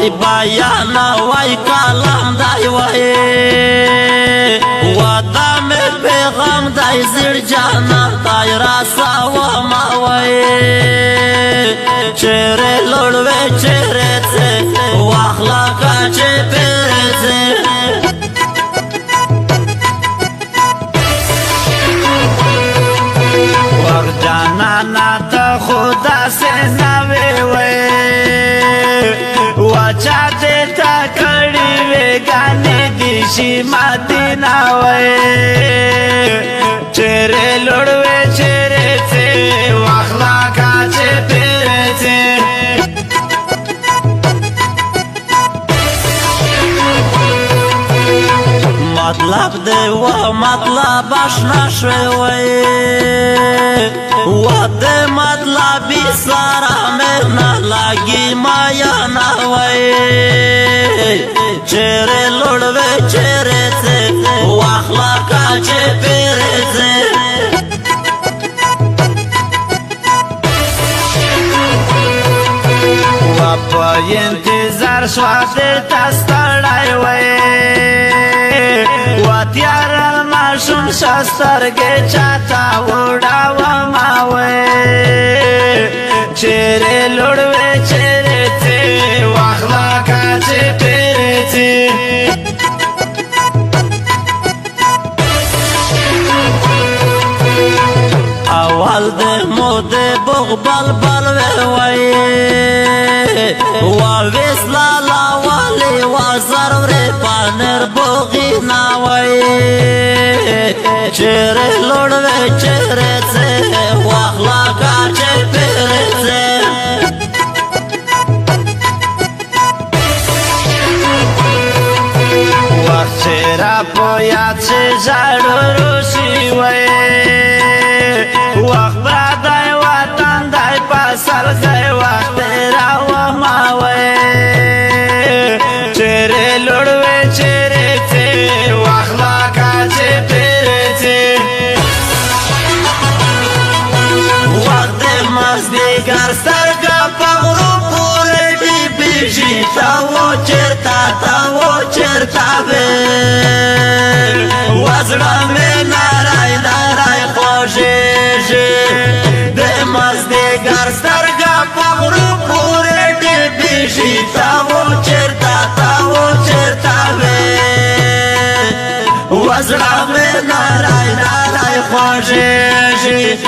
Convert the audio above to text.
وای بیان وای کلام دای وای وطن می پیغام دای زیر جانا دای راسا و ما وای چهره لڑوے چهره ته و اخلاقا چه پیره ته ور جانانا تا خدا سے نوے وے وچا دیتا کڑی وے گانے دیشی مدینہ وے چہرے لڑوے چہرے تھے واخلاقا چے پیرے تھے مطلب دے و مطلب اشنا شوے وے و دے مطلبی سارا میں نہ لگی مایا نہ وے چہرے لڑوے چہرے تھے و اخلاقا چے پیرے تھے و پا انتظار شوادر تستڑائی وے و تیار الماشون شستر کے چاہتا وڑا و ماوے چہرے لڑوے چہرے تھے واخلاقا چے پیرے تھے اول دے مودے بغبل بلوے وے واویس لالا والی وزر ری پانر بغی ناوے چہرے لڑوے چہرے تھے واخلاقا چے پیرے تھے وقت چہرہ پویاد سے جاڑو روشی وے وقت برادائی وطن دائی پاسل گئی وقت تیرا وماوے چہرے لڑوے چہرے تھے واخلاقا چے پیرے تھے وقت مزدیگر سرگا پغرو پورے ڈی بیشی تا وہ چرتا بے وزڑا میں نارائی نارائی خوشیشی دے مزدیگر سرگا پغرو پورے ڈی بیشی تا وہ چرتا بے وزڑا میں نارائی نارائی خوشیشی